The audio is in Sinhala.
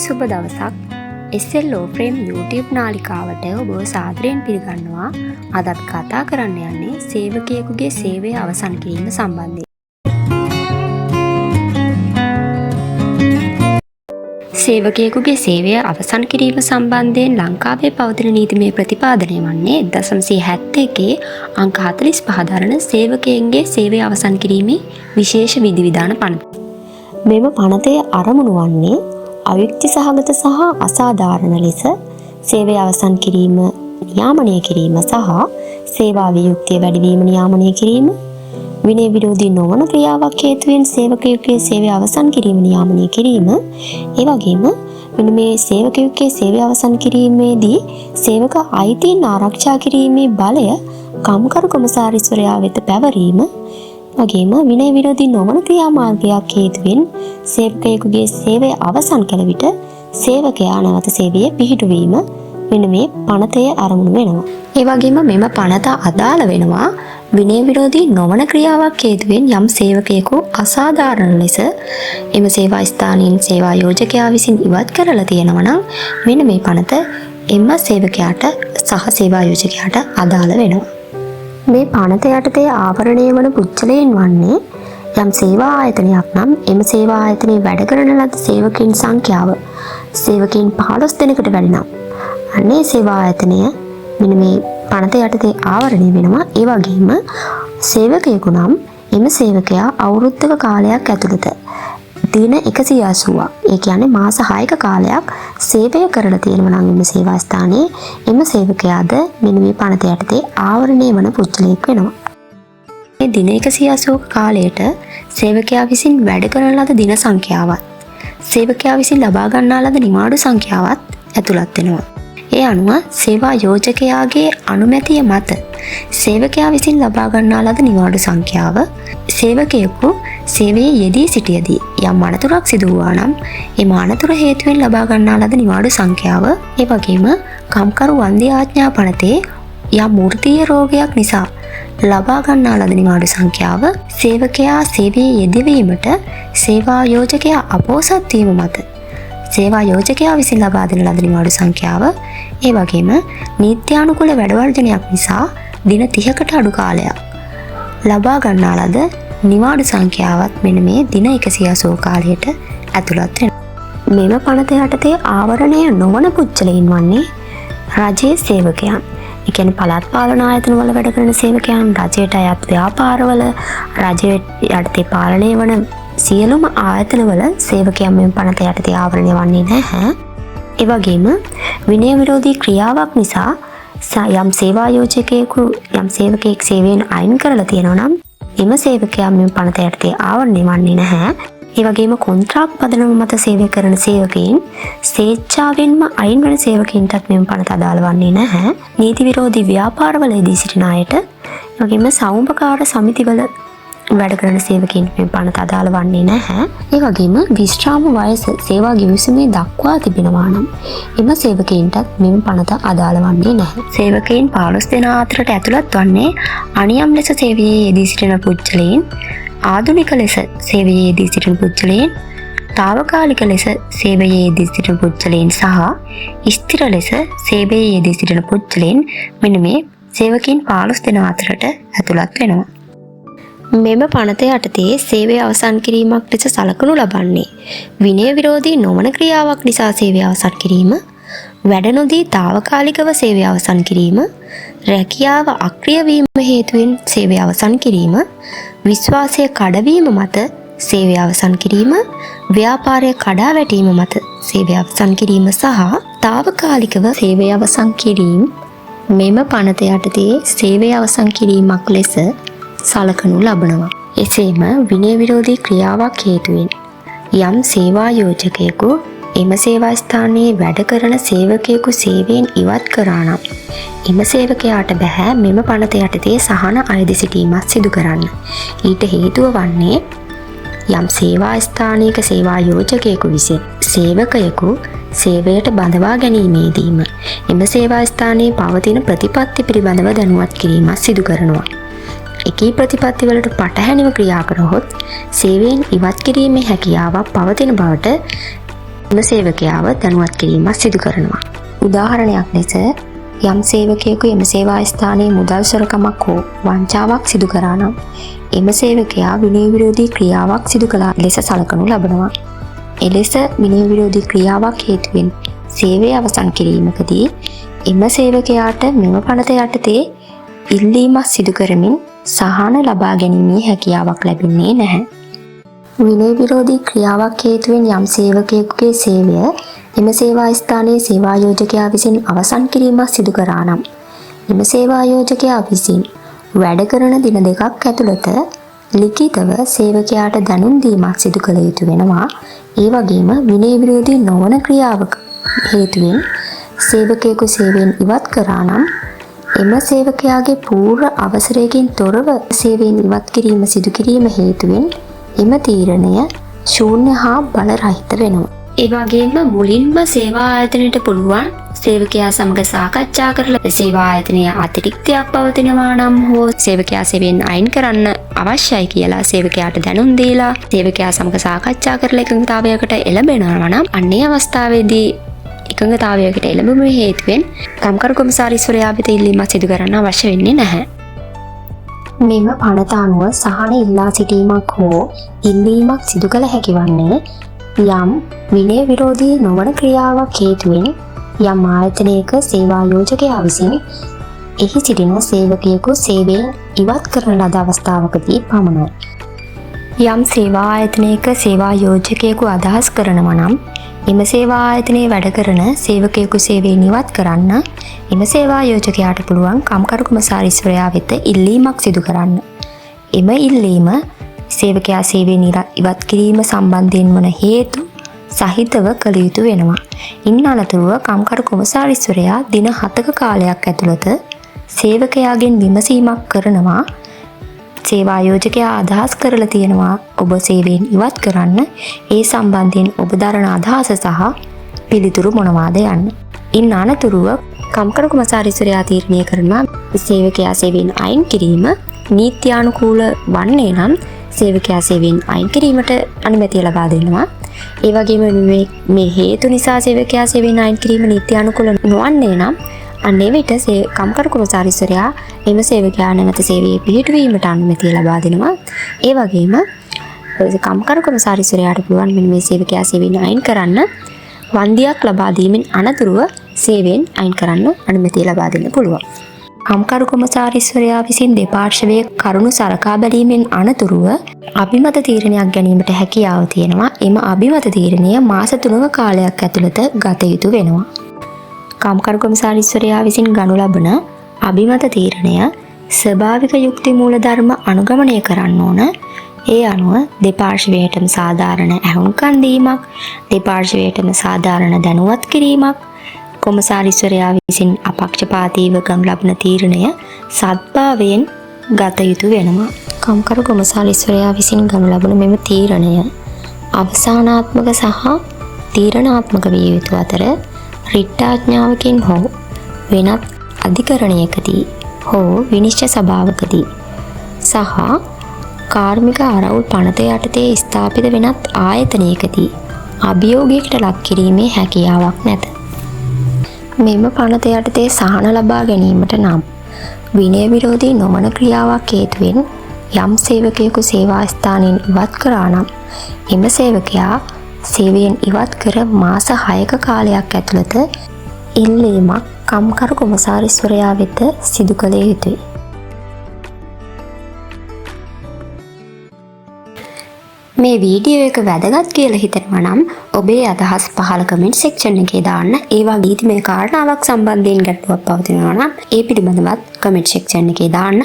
සුබ දවසක්. SLO Frame YouTube නාලිකාවට ඔබ සාදරයෙන් පිළිගන්නවා. අදත් කතා කරන්න යන්නේ සේවකයෙකුගේ සේවය අවසන් කිරීම සම්බන්ධයෙන්. සේවකයෙකුගේ සේවය අවසන් කිරීම සම්බන්ධයෙන් ලංකාවේ පවතින නීතිමය ප්‍රතිපාදනය වන්නේ 1971 අංක 45 දරන සේවකයන්ගේ සේවය අවසන් කිරීමේ විශේෂ විධිවිධාන පනත. මෙම පනතේ අරමුණු වන්නේ අයුක්ති සහගත සහ අසාධාරණ ලෙස සේවය අවසන් කිරීම නියාමනය කිරීම සහ සේවා වියුක්තිය වැඩිවීම නියාමනය කිරීම, විනය විරෝධී නොවන ක්‍රියාවක් හේතුවෙන් සේවකයෙකුගේ සේවය අවසන් කිරීම නියාමනය කිරීම, ඒ වගේම මෙන්න මේ සේවකයෙකුගේ සේවය අවසන් කිරීමේදී සේවක අයිතීන් ආරක්ෂා කිරීමේ බලය කම්කරු කොමසාරිස්වරයා වෙත පැවරීම, වගේම විනය විරෝධී නොවන ක්‍රියාමාර්ගයක් හේතුවෙන් සේවකයෙකුගේ සේවය අවසන් කළ විට සේවකයා නැවත සේවයේ පිහිටුවීම මෙන්න මේ පනතේ අරමුණු වෙනවා. ඒ වගේම මෙම පනත අදාළ වෙනවා විනය විරෝධී නොවන ක්‍රියාවක් හේතුවෙන් යම් සේවකයෙකු අසාධාරණ ලෙස එම සේවා ස්ථානයෙන් සේවා යෝජකයා විසින් ඉවත් කරලා තියෙනවා නම් මෙන්න මේ පනත එම සේවකයාට සහ සේවා යෝජකයාට අදාළ වෙනවා. මේ පනත යටතේ ආවරණය වන පුච්චලයෙන් වන්නේ යම් සේවා ආයතනයක් නම් එම සේවා ආයතනයේ වැඩ කරන ලද සේවකයන් සංඛ්‍යාව සේවකයන් 15 දෙනෙකුට වැඩි නම් අනේ සේවා ආයතනය මෙන්න මේ පනත යටතේ ආවරණය වෙනවා. ඒ වගේම සේවකයෙකු නම් එම සේවකයා අවුරුද්දක කාලයක් ඇතුළත දින 180ක්, ඒ කියන්නේ මාස 6ක කාලයක් සේවය කරලා තියෙනවා නම් එම සේවා ස්ථානයේ එම සේවකයාද මෙන්න මේ පනත යටතේ ආවරණය වන පුද්ගලයෙක් වෙනවා. මේ දින 180ක කාලයට සේවකයා විසින් වැඩ කරන ලද දින සංඛ්‍යාවත් සේවකයා විසින් ලබා ගන්නා ලද නිවාඩු සංඛ්‍යාවත් ඇතුළත් වෙනවා. ඒ අනුව සේවා යෝජකයාගේ අනුමැතිය මත සේවකයා විසින් ලබා ගන්නා ලද නිවාඩු සංඛ්‍යාව සේවකයෙකු සේවයේ යෙදී සිටියදී යම් අනතුරක් සිදු වුණා නම් ඒ අනතුර හේතුවෙන් ලබා ගන්නා ලද නිවාඩු සංඛ්‍යාව, ඒ වගේම කම්කරු වන්දි ආඥා පනතේ යම් මූර්තිය රෝගයක් නිසා ලබා ගන්නා ලද නිවාඩු සංඛ්‍යාව, සේවකයා සේවයේ යෙදවීමට සේවා යෝජකයා අපොහොසත් වීම මත සේවා යෝජකයා විසින් ලබා දෙන ලද නිවාඩු සංඛ්‍යාව, ඒ වගේම නීත්‍යානුකූල වැඩවර්ජනයක් නිසා දින 30කට අඩු කාලයක් ලබා ගන්නා ලද නිවාඩු සංඛ්‍යාවත් මෙන්න මේ දින 180 කාලයට ඇතුළත් වෙනවා. මෙම පනත යටතේ ආවරණය නොවන පුද්ගලයන් වන්නේ රජයේ සේවකයන්. ඒ කියන්නේ පළාත් පාලන ආයතන වල වැඩ කරන සේවකයන්, රජයට අයත් ව්‍යාපාරවල රජයේ යටතේ පාලනය වන සියලුම ආයතනවල සේවකයන් මෙම පනත යටතේ ආවරණය වන්නේ නැහැ. ඒ වගේම විනය විරෝධී ක්‍රියාවක් නිසා යම් සේවා යෝජකයෙකු යම් සේවකයෙක් සේවයෙන් අයින් කරලා තියෙනවා නම් එම සේවකයා මෙම පනත යටතේ ආවරණය වන්නේ නැහැ. ඒ වගේම කොන්ත්‍රාත් පදනම මත සේවය කරන සේවකයන් ස්වේච්ඡාවෙන්ම අයින් වෙන සේවකයන්ටත් මෙම පනත අදාළ වන්නේ නැහැ. නීති විරෝධී ව්‍යාපාරවලදී සිටින අයට, ඒ වගේම සෞම්පකාර සමිතිවල වැඩ කරන සේවකයන්ට මෙම පනත අදාළ වන්නේ නැහැ. ඒ වගේම විශ්‍රාම වයස සේවා ගිවිසුමේ දක්වා තිබෙනවා නම් එම සේවකයන්ටත් මෙම පනත අදාළ වන්නේ නැහැ. සේවකයන් 15 දෙනා අතරට ඇතුළත් වන්නේ අනියම් ලෙස සේවයේ යෙදී සිටින පුද්ගලයන්, ආධුනික ලෙස සේවයේ යෙදී සිටින පුද්ගලයන්, తాවකාලික ලෙස සේවයේ යෙදී සිටින පුද්ගලයන් සහ ස්ථිර ලෙස සේවයේ යෙදී සිටින පුද්ගලයන් මෙන්න මේ සේවකයන් 15 දෙනා අතරට ඇතුළත් වෙනවා. මෙම පනත යටතේ සේවය අවසන් කිරීමක් ලෙස සලකනු ලබන්නේ විනය විරෝධී නොවන ක්‍රියාවක් නිසා සේවය අවසන් කිරීම, වැඩ නොදී తాවකාලිකව සේවය අවසන් කිරීම, රැකියාව අක්‍රිය වීම හේතුවෙන් සේවය අවසන් කිරීම, විශ්වාසය කඩවීම මත සේවය අවසන් කිරීම, ව්‍යාපාරය කඩා වැටීම මත සේවය අවසන් කිරීම සහ తాවකාලිකව සේවය අවසන් කිරීම මෙම පනත යටතේ සේවය අවසන් කිරීමක් ලෙස සලකනු ලබනවා. එසේම විනය විරෝධී ක්‍රියාවක් හේතුවෙන් යම් සේවා යෝජකයෙකු එම සේවා ස්ථානයේ වැඩ කරන සේවකයෙකු සේවයෙන් ඉවත් කරා නම් එම සේවකයාට බෑ මෙම පනත යටතේ සහන අයද සිටීමක් සිදු කරන්න. ඊට හේතුව වන්නේ යම් සේවා ස්ථානයක සේවා යෝජකයෙකු විසින් සේවකයෙකු සේවයට බඳවා ගැනීමේදීම එම සේවා ස්ථානයේ පවතින ප්‍රතිපත්ති පිළිබඳව දැනුවත් කිරීමක් සිදු කරනවා. එකී ප්‍රතිපත්තිවලට පටහැනිව ක්‍රියා කරහොත් සේවයෙන් ඉවත් කිරීමේ හැකියාවක් පවතින බවට එම සේවකයාව දැනුවත් කිරීමක් සිදු කරනවා. උදාහරණයක් ලෙස යම් සේවකයෙකු එම සේවා ස්ථානයේ මුදල් සොරකමක් හෝ වංචාවක් සිදු කරා නම් එම සේවකයා විනය විරෝධී ක්‍රියාවක් සිදු කළ ලෙස සලකනු ලබනවා. එලෙස විනය විරෝධී ක්‍රියාවක් හේතුවෙන් සේවය අවසන් කිරීමකදී එම සේවකයාට මෙම පනත යටතේ ඉල්ලීමක් සිදු කරමින් සහන ලබා ගැනීමේ හැකියාවක් ලැබෙන්නේ නැහැ. විනය විරෝධී ක්‍රියාවක් හේතුවෙන් යම් සේවකයෙකුගේ සේවය එම සේවා ස්ථානයේ සේවා යෝජකයා විසින් අවසන් කිරීමක් සිදු කරා නම් එම සේවා යෝජකයා විසින් වැඩ කරන දින දෙකක් ඇතුළත ලිඛිතව සේවකයාට දැනුම් දීමක් සිදු කළ යුතු වෙනවා. ඒ වගේම විනය විරෝධී නොවන ක්‍රියාවක හේතුවෙන් සේවකයෙකු සේවයෙන් ඉවත් කරා නම් එම සේවකයාගේ පූර්ව අවසරයකින් තොරව සේවයෙන් ඉවත් කිරීම සිදු කිරීම හේතුවෙන් එම තීරණය ශූන්‍ය හා බලරහිත වෙනවා. ඒ වගේම මුලින්ම සේවා ආයතනයට පුළුවන් සේවකයා සමග සාකච්ඡා කරලා සේවා ආයතනයේ අතිරික්තයක් පවතිනවා නම් හෝ සේවකයා සේවයෙන් අයින් කරන්න අවශ්‍යයි කියලා සේවකයාට දැනුම් දීලා සේවකයා සමග සාකච්ඡා කරලා එකඟතාවයකට එළඹෙනවා නම් අන්නේ අවස්ථාවේදී එකඟතාවයකට එළඹීම හේතුවෙන් කම්කරු කොමසාරිස්වරයා වෙත ඉල්ලීමක් සිදු කරන්න අවශ්‍ය වෙන්නේ නැහැ. මෙම පනත අනුව සහන ඉල්ලා සිටීමක් හෝ ඉල්ලීමක් සිදු කළ හැකි වන්නේ යම් විනය විරෝධී නොවන ක්‍රියාවක් හේතුවෙන් යම් ආයතනයක සේවා යෝජකයා විසින් එහි සිටින සේවකයෙකු සේවයෙන් ඉවත් කරන ලද අවස්ථාවකදී පමණයි. යම් සේවා ආයතනයක සේවා යෝජකයෙකු අදහස් කරනවා නම් එම සේවා ආයතනයේ වැඩ කරන සේවකයෙකු සේවයෙන් ඉවත් කරන්න එම සේවා යෝජකයාට පුළුවන් කම්කරු කොමසාරිස්වරයා වෙත ඉල්ලීමක් සිදු කරන්න. එම ඉල්ලීම සේවකයා සේවයෙන් ඉවත් කිරීම සම්බන්ධයෙන් වන හේතු සහිතව කළ යුතු වෙනවා. ඉන් අනතුරුව කම්කරු කොමසාරිස්වරයා දින 7ක කාලයක් ඇතුළත සේවකයාගෙන් විමසීමක් කරනවා. සේවා යෝජකයා අදහස් කරලා තියෙනවා ඔබ සේවයෙන් ඉවත් කරන්න. ඒ සම්බන්ධයෙන් ඔබ දරන අදහස සහ පිළිතුරු මොනවාද යන්න. ඉන් අනතුරුව කම්කරු කොමසාරිස්වරයා තීරණය කරනවා සේවකයා සේවයෙන් අයින් කිරීම නීත්‍යානුකූල වන්නේ නම් සේවකයා සේවයෙන් අයින් කිරීමට අනුමැතිය ලබා දෙනවා. ඒ වගේම මේ හේතු නිසා සේවකයා සේවයෙන් අයින් කිරීම නීත්‍යානුකූල නොවන්නේ නම් අන්නේ විට කම්කරු කොමසාරිස්වරයා එම සේවකයා නැවත සේවයේ පිහිටුවීමට අනුමැතිය ලබා දෙනවා. ඒ වගේම කම්කරු කොමසාරිස්වරයාට පුළුවන් මෙන්න මේ සේවකයා සේවයෙන් අයින් කරන්න වන්දියක් ලබා දීමෙන් අනතුරුව සේවයෙන් අයින් කරන්න අනුමැතිය ලබා දෙන්න පුළුවන්. කම්කරු කොමසාරිස්වරයා විසින් දෙපාර්ශ්වයේ කරුණු සලකා බැලීමෙන් අනතුරුව අභිමත තීරණයක් ගැනීමට හැකියාව තියෙනවා. එම අභිමත තීරණය මාස 3ක කාලයක් ඇතුළත ගත යුතු වෙනවා. කම්කරු කොමසාරිස්වරයා විසින් ගනු ලබන අභිමත තීරණය ස්වභාවික යුක්ති මූලධර්ම අනුගමනය කරන්න ඕන. ඒ අනුව දෙපාර්ශ්වයටම සාධාරණ ඇහුම්කන් දීමක්, දෙපාර්ශ්වයටම සාධාරණ දැනුවත් කිරීමක්, කොමසාරිස්වරයා විසින් අපක්ෂපාතීව ගනු ලබන තීරණය සත්භාවයෙන් ගත යුතු වෙනවා. කම්කරු කොමසාරිස්වරයා විසින් ගනු ලබන මෙම තීරණය අවසානාත්මක සහ තීරණාත්මක විය යුතු අතර රිට්ඨාඥාවකින් හෝ වෙනත් අධිකරණයකදී හෝ විනිශ්චය සභාවකදී සහ කාර්මික අරවුල් පනත යටතේ ස්ථාපිත වෙනත් ආයතනයකදී අභියෝගයකට ලක් කිරීමේ හැකියාවක් නැත. මෙම පනත යටතේ සහන ලබා ගැනීමට නම් විනය විරෝධී නොවන ක්‍රියාවක් හේතුවෙන් යම් සේවකයෙකු සේවා ස්ථානයෙන් ඉවත් කරා නම් එම සේවකයා සේවයෙන් ඉවත් කර මාස 6ක කාලයක් ඇතුළත ඉල්ලීමක් කම්කරු කොමසාරිස්වරයා වෙත සිදු කළ යුතුයි. මේ වීඩියෝ එක වැදගත් කියලා හිතනවා නම් ඔබේ අදහස් පහළ කමෙන්ට් සෙක්ෂන් එකේ දාන්න. ඒ වගේම මේ කාරණාවක් සම්බන්ධයෙන් ගැටලුවක් පවතිනවා නම් ඒ පිළිබඳවත් කමෙන්ට් සෙක්ෂන් එකේ දාන්න.